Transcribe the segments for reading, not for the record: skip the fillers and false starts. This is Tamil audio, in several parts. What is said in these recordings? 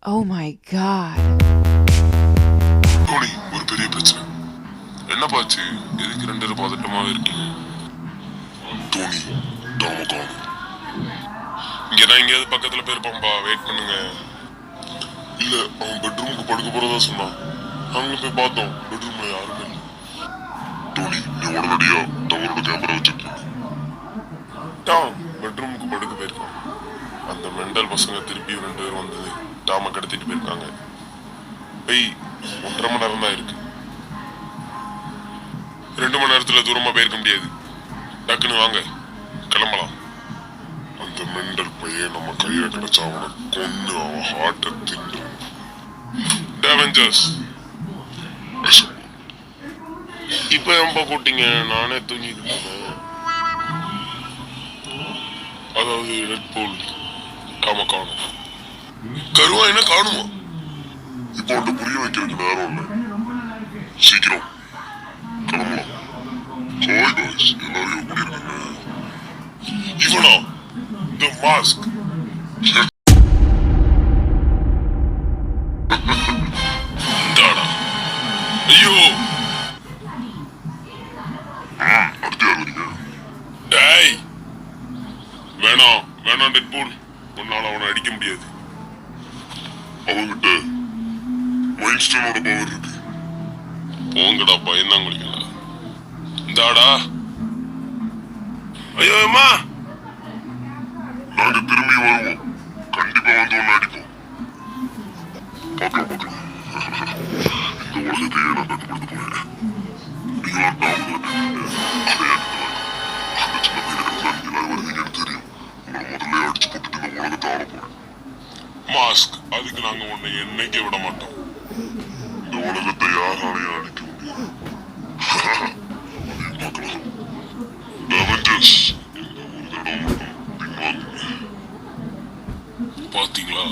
Oh my god. டோனி, ஒரு பெரிய பிரச்சனை. என்னப்பாச்சு? எதுக்கு ரெண்டு பேரும் பதட்டமாவே இருக்கீங்க? டோனி, டாம காணும். இங்கதான் எங்கேயாவது பக்கத்துல போயிருப்பான்பா, வெயிட் பண்ணுங்க. இல்ல, அவன் பெட்ரூமுக்கு படுக்க போறதா சொன்னான். நாங்களும் போய் பார்த்தோம், பெட்ரூம்ல யாருமே இல்லை. டோனி, நீ உடனடியா டவரோட கேமரா வச்சிருக்க. டாம் பெட்ரூமுக்கு படுக்க போயிருக்கான். அந்த மெண்டல் பசங்க திருப்பி ரெண்டு பேரும் வந்தது டாம கடத்திட்டு போயிருக்காங்க. போய் 1.5 மணி நேரம் தான் இருக்கு. 2 மணி நேரத்துல தூரமா போயிருக்க முடியாது. டக்குன்னு வாங்க, கிளம்பலாம். அந்த மெண்டல் பையன் நம்ம கையில கிடைச்சா அவனை கொன்னு அவன் ஹார்ட்டை தின்னு. டேவெஞ்சர்ஸ் இப்ப ஏன்பா கூட்டிங்க? நானே தூங்கிட்டு இருந்தேன். அதாவது ரெட்பூல் டாம காணும். கருவா என்ன காணுமா? இப்போ அவன்கிட்ட புரிய வைக்கிறதுக்கு நேரம் இல்லை. சீக்கிரம் கிளம்பலாம். ஹாய் காய்ஸ், எல்லாரும் எப்படி இருக்கீங்க? இவனா தி மாஸ்க். தாடா. ஐயோ, அடுத்து யார் வரீங்க? டேய், வேணாம் வேணாம் டெட்பூல், உன்னால அவனை அடிக்க முடியாது. அவங்கிட்ட மைல்ஸ்டோனோட பவர் இருக்கு. போங்கடா, பயந்தாங்குளிங்களா. இந்தாடா. ஐயோ அம்மா, நாங்க திரும்பி வருவோம். கண்டிப்பா வந்து ஒன்னு அடிப்போம். பார்க்கலாம். இந்த உலகத்தையே நான் கட்டுப்படுத்த போறேன். நீங்களாம் அந்த சின்ன பையனுக்கு எல்லாரும் வருவீங்கன்னு தெரியும். உங்களை முதல்ல அடிச்சு போட்டுட்டு இந்த உலகத்தை ஆட போறேன். மாஸ்க், அதுக்கு நாங்க உன்னை என்னைக்கே விட மாட்டோம். இந்த உலகத்தை யாராலையும் அடிக்க முடியாது. அதையும் பார்க்கலாம். அவெஞ்சர்ஸ், இந்த ஒரு தடவை மட்டும் பின்வாங்குங்க. பாத்தீங்களா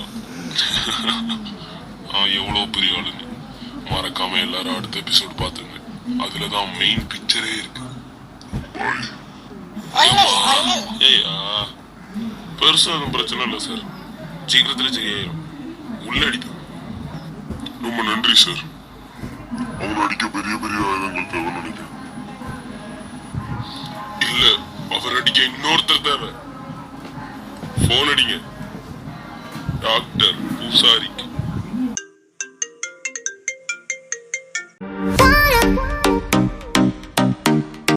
எவ்வளவு பெரிய ஆளுன்னு. மறக்காம எல்லாரும் அடுத்த எபிசோட் பாத்துங்க. அதுலதான் மெயின் பிக்சரே இருக்கு. ஏய்யா, பெருசா எதுவும் பிரச்சனை இல்லை சார். சீக்கிரத்துல சரியாயிரும். உள்ள அடிக்கும். ரொம்ப நன்றி சார். அவன் அடிக்க பெரிய பெரிய ஆயுதங்கள் தேவை நினைக்கிறேன். இல்ல, அவர் அடிக்க இன்னொருத்தர் தேவை. போன் அடிங்க. டாக்டர், பூசாரி,